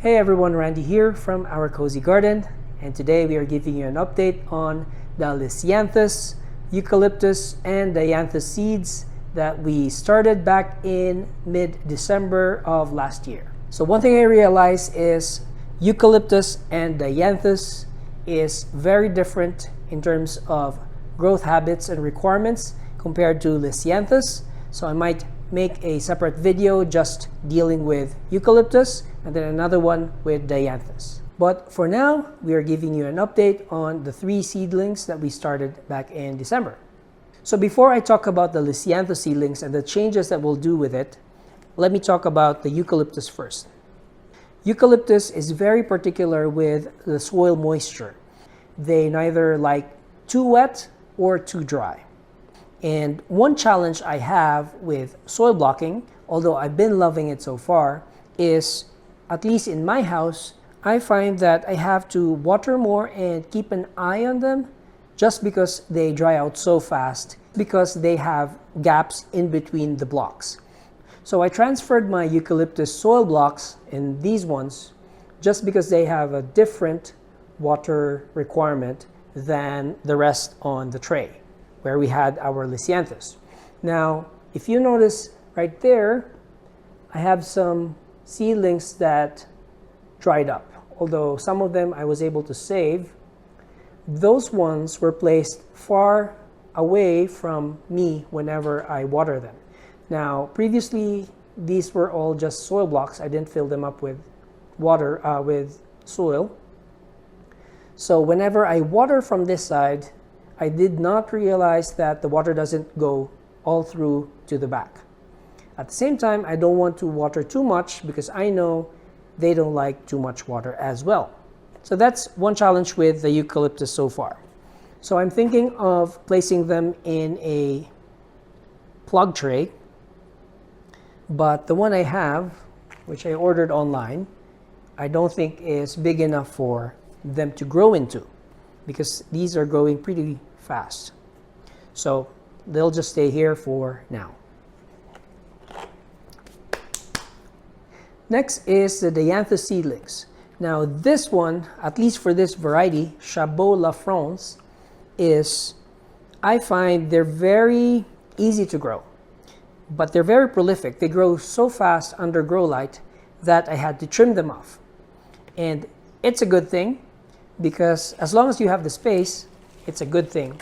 Hey everyone, Randy here from Our Cozy Garden, and today we are giving you an update on the Lisianthus, Eucalyptus, and Dianthus seeds that we started back in mid-December of last year. So one thing I realized is Eucalyptus and Dianthus is very different in terms of growth habits and requirements compared to Lisianthus. So I might make a separate video just dealing with Eucalyptus and then another one with Dianthus. But for now, we are giving you an update on the 3 seedlings that we started back in December. So before I talk about the Lisianthus seedlings and the changes that we'll do with it, let me talk about the Eucalyptus first. Eucalyptus is very particular with the soil moisture. They neither like too wet or too dry. And one challenge I have with soil blocking, although I've been loving it so far, is, at least in my house, I find that I have to water more and keep an eye on them just because they dry out so fast, because they have gaps in between the blocks. So I transferred my eucalyptus soil blocks in these ones just because they have a different water requirement than the rest on the tray where we had our Lisianthus. Now, if you notice right there, I have some seedlings that dried up. Although some of them I was able to save, those ones were placed far away from me whenever I water them. Now, previously, these were all just soil blocks. I didn't fill them up with water, with soil. So whenever I water from this side, I did not realize that the water doesn't go all through to the back. At the same time, I don't want to water too much because I know they don't like too much water as well. So that's one challenge with the eucalyptus so far. So I'm thinking of placing them in a plug tray, but the one I have, which I ordered online, I don't think is big enough for them to grow into because these are growing pretty fast. So they'll just stay here for now. Next is the Dianthus seedlings. Now this one, at least for this variety, Chabot La France, is, I find they're very easy to grow, but they're very prolific. They grow so fast under grow light that I had to trim them off. And it's a good thing because as long as you have the space, it's a good thing.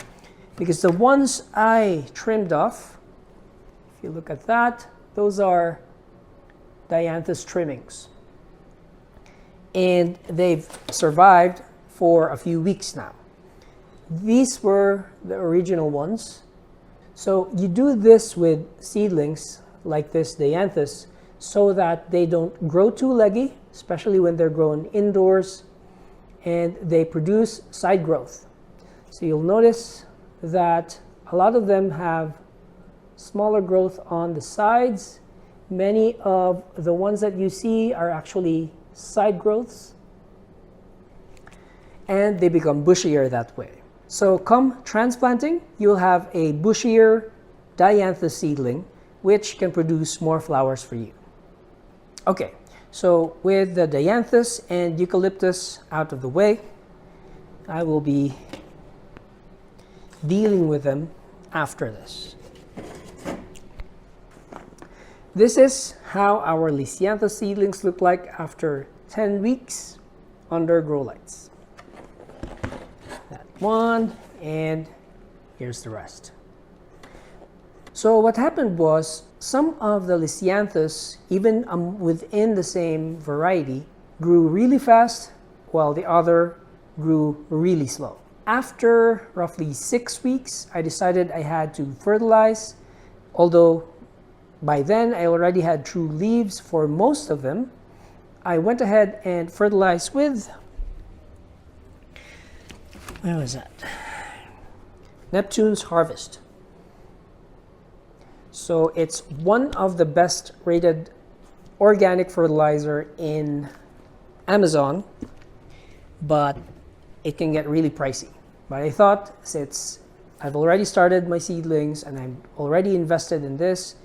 Because the ones I trimmed off, if you look at that, those are Dianthus trimmings. And they've survived for a few weeks now. These were the original ones. So you do this with seedlings like this Dianthus so that they don't grow too leggy, especially when they're grown indoors, and they produce side growth. So you'll notice that a lot of them have smaller growth on the sides. Many of the ones that you see are actually side growths, and they become bushier that way. So come transplanting, you'll have a bushier Dianthus seedling, which can produce more flowers for you. Okay, so with the Dianthus and Eucalyptus out of the way, I will be dealing with them after this. This is how our Lisianthus seedlings look like after 10 weeks under grow lights. That one, and here's the rest. So what happened was some of the Lisianthus, even within the same variety, grew really fast while the other grew really slow. After roughly 6 weeks, I decided I had to fertilize, although by then I already had true leaves for most of them. I went ahead and fertilized with, where was that? Neptune's Harvest. So it's one of the best rated organic fertilizer in Amazon, but it can get really pricey. But I thought, since I've already started my seedlings and I'm already invested in this,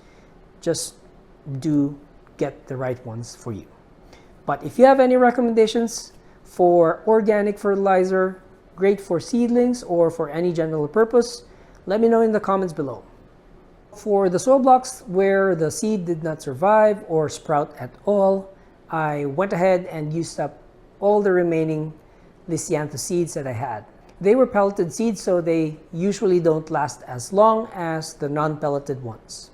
just do get the right ones for you. But if you have any recommendations for organic fertilizer, great for seedlings or for any general purpose, let me know in the comments below. For the soil blocks where the seed did not survive or sprout at all, I went ahead and used up all the remaining Lisianthus seeds that I had. They were pelleted seeds, so they usually don't last as long as the non-pelleted ones.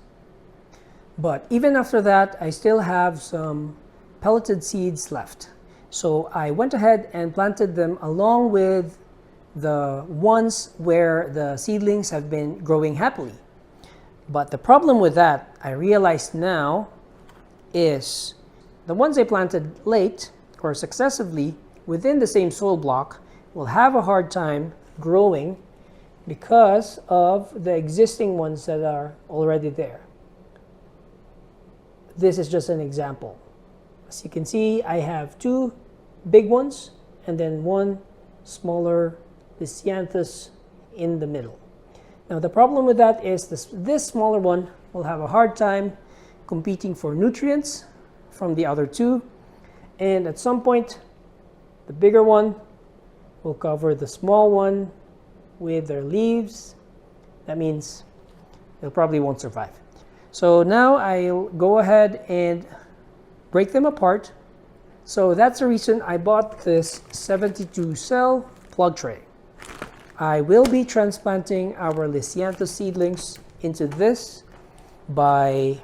But even after that, I still have some pelleted seeds left. So I went ahead and planted them along with the ones where the seedlings have been growing happily. But the problem with that, I realize now, is the ones I planted late or successively within the same soil block will have a hard time growing because of the existing ones that are already there. This is just an example. As you can see, I have two big ones and then one smaller Lisianthus in the middle. Now the problem with that is this smaller one will have a hard time competing for nutrients from the other two, and at some point the bigger one will cover the small one with their leaves. That means they probably won't survive. So now I'll go ahead and break them apart. So that's the reason I bought this 72 cell plug tray. I will be transplanting our Lisianthus seedlings into this by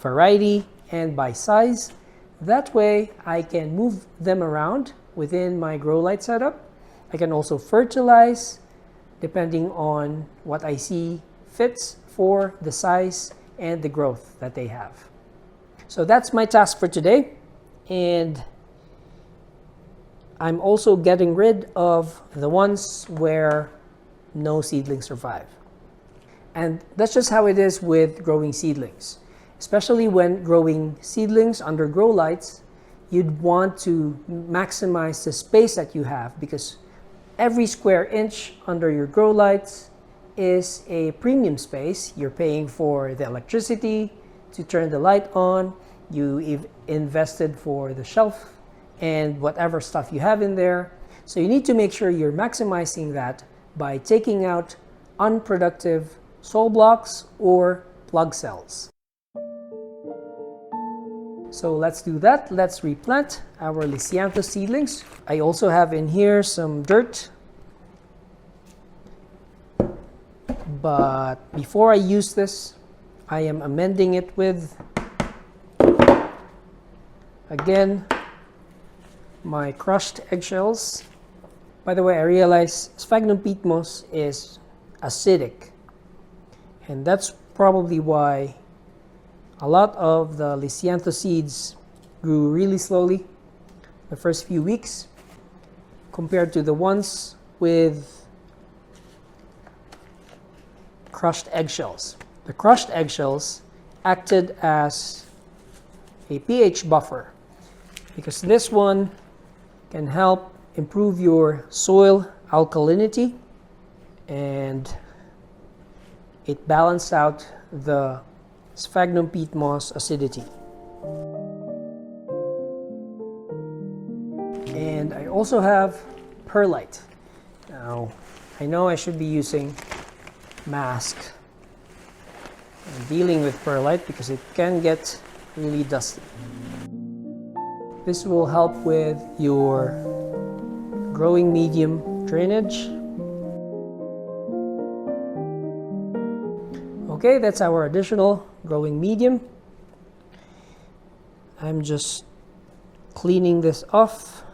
variety and by size. That way I can move them around within my grow light setup. I can also fertilize depending on what I see fits for the size and the growth that they have. So that's my task for today, and I'm also getting rid of the ones where no seedlings survive. And that's just how it is with growing seedlings. Especially when growing seedlings under grow lights, you'd want to maximize the space that you have, because every square inch under your grow lights is a premium space. You're paying for the electricity to turn the light on. You invested for the shelf and whatever stuff you have in there. So you need to make sure you're maximizing that by taking out unproductive soil blocks or plug cells. So let's do that. Let's replant our Lisianthus seedlings. I also have in here some dirt. But before I use this, I am amending it with, again, my crushed eggshells. By the way, I realize sphagnum peat moss is acidic, and that's probably why a lot of the Lisianthus seeds grew really slowly the first few weeks compared to the ones with crushed eggshells. The crushed eggshells acted as a pH buffer, because this one can help improve your soil alkalinity, and it balanced out the sphagnum peat moss acidity. And I also have perlite. Now, I know I should be using mask and dealing with perlite because it can get really dusty. This will help with your growing medium drainage. Okay, that's our additional growing medium. I'm just cleaning this off,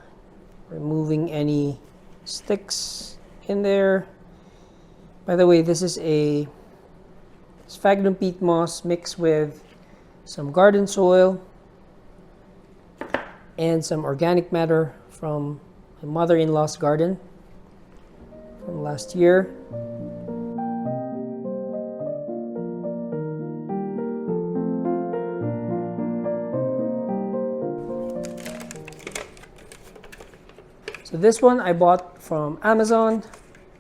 removing any sticks in there. By the way, this is a sphagnum peat moss mixed with some garden soil and some organic matter from my mother-in-law's garden from last year. So this one I bought from Amazon.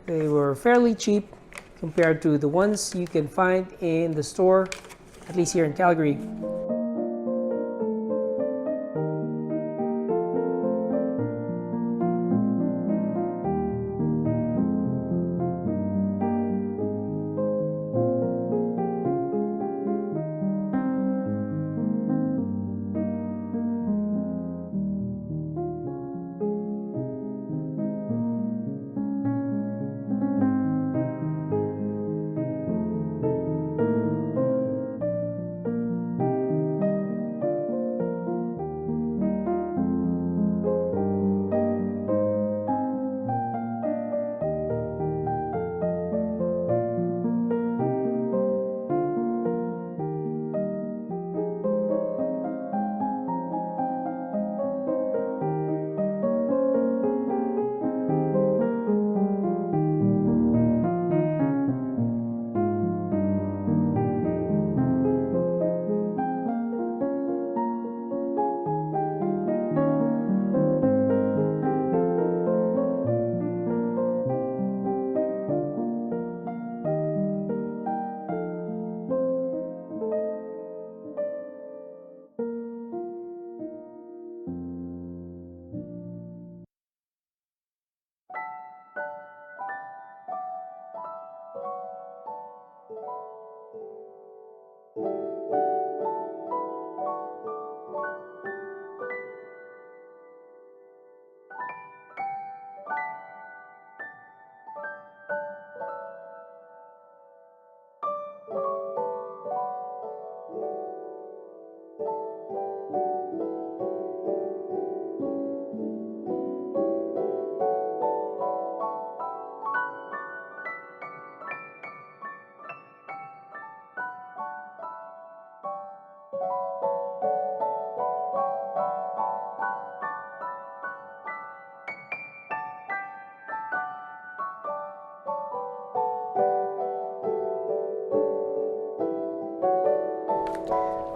They were fairly cheap compared to the ones you can find in the store, at least here in Calgary.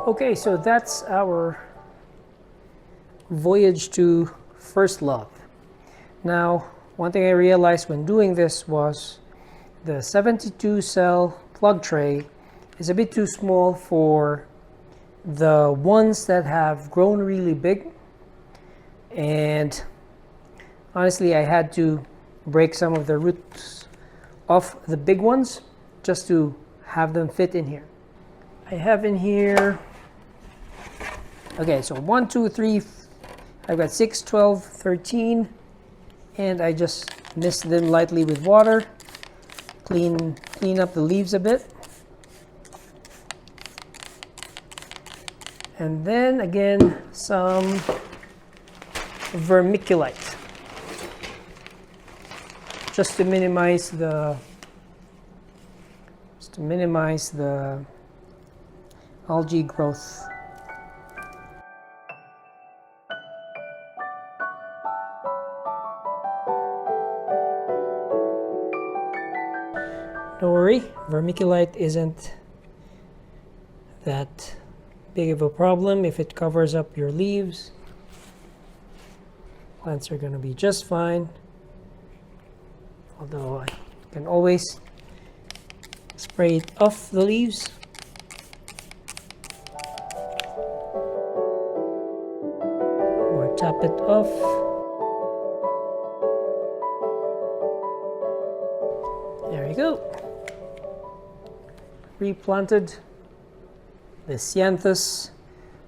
Okay, so that's our voyage to first love. Now, one thing I realized when doing this was the 72 cell plug tray is a bit too small for the ones that have grown really big, and honestly I had to break some of the roots off the big ones just to have them fit in here. I have in here, okay, so 1, 2, 3, I've got 6, 12, 13, and I just mist them lightly with water, clean up the leaves a bit. And then again, some vermiculite, just to minimize the algae growth. Don't worry, vermiculite isn't that big of a problem if it covers up your leaves. Plants are going to be just fine, although I can always spray it off the leaves. Or tap it off. There you go. Replanted Lisianthus,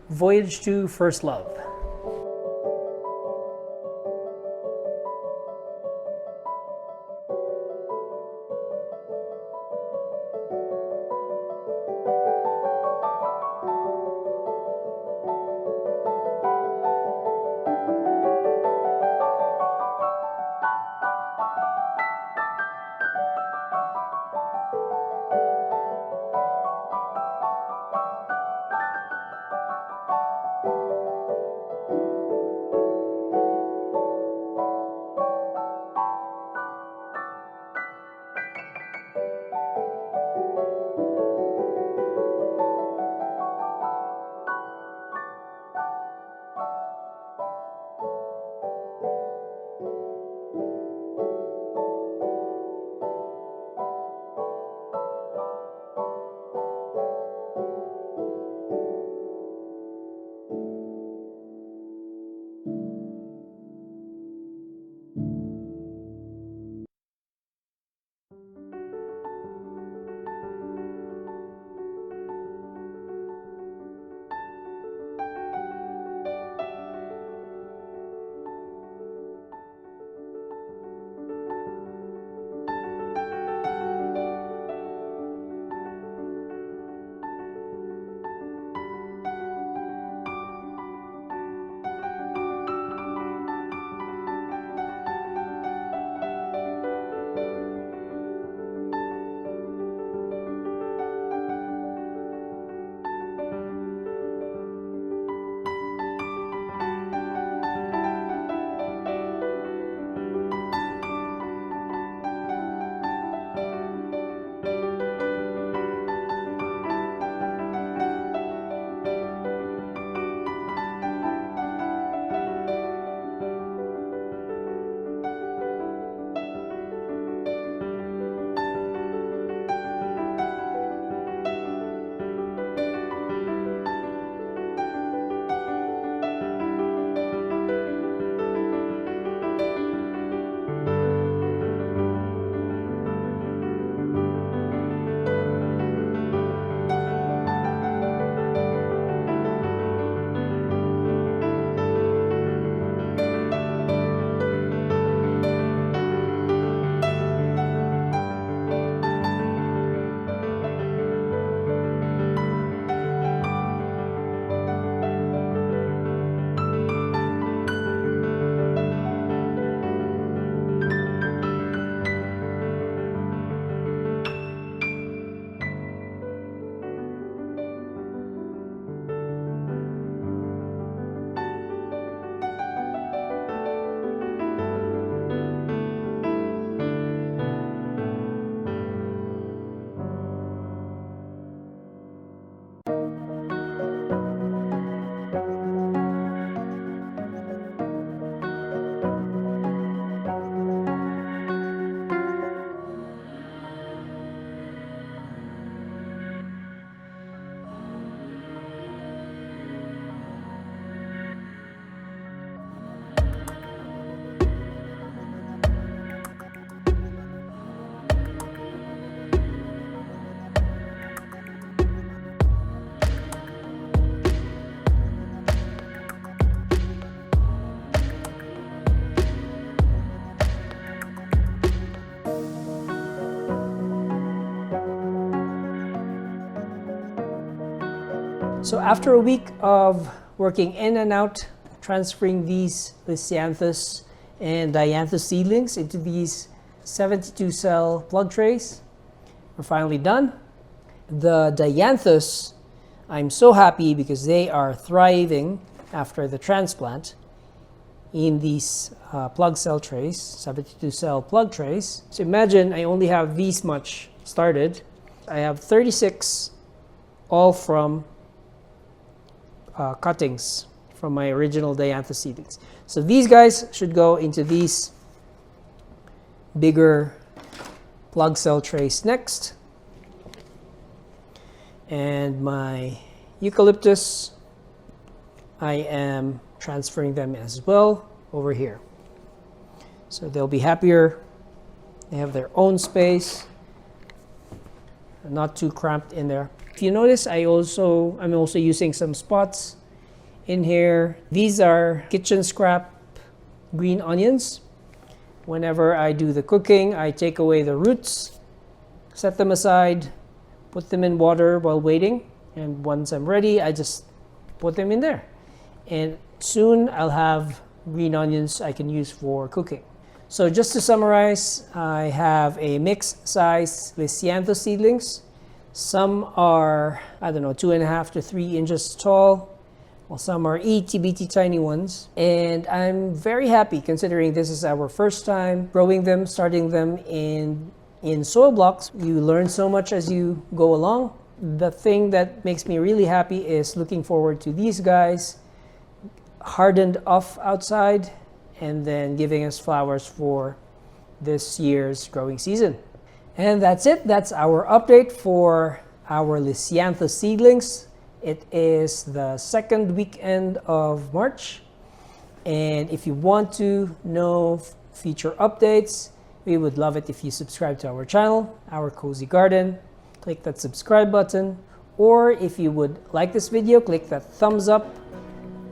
voyage to first love. So after a week of working in and out, transferring these Lisianthus and Dianthus seedlings into these 72 cell plug trays, we're finally done. The Dianthus, I'm so happy because they are thriving after the transplant in these plug cell trays, 72 cell plug trays. So imagine I only have these much started. I have 36 all from cuttings from my original Dianthus seedlings. So these guys should go into these bigger plug cell trays next. And my eucalyptus, I am transferring them as well over here. So they'll be happier. They have their own space, not too cramped in there. If you notice, I'm also using some spots in here. These are kitchen scrap green onions. Whenever I do the cooking, I take away the roots, set them aside, put them in water while waiting, and once I'm ready, I just put them in there. And soon I'll have green onions I can use for cooking. So just to summarize, I have a mixed size Lisianthus seedlings. Some are, 2.5 to 3 inches tall, while some are itty-bitty tiny ones. And I'm very happy considering this is our first time growing them, starting them in soil blocks. You learn so much as you go along. The thing that makes me really happy is looking forward to these guys hardened off outside and then giving us flowers for this year's growing season. And that's it. That's our update for our Lisianthus seedlings. It is the second weekend of March. And if you want to know future updates, we would love it if you subscribe to our channel, Our Cozy Garden. Click that subscribe button. Or if you would like this video, click that thumbs up.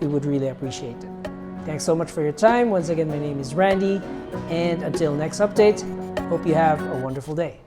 We would really appreciate it. Thanks so much for your time. Once again, my name is Randy. And until next update, hope you have a wonderful day.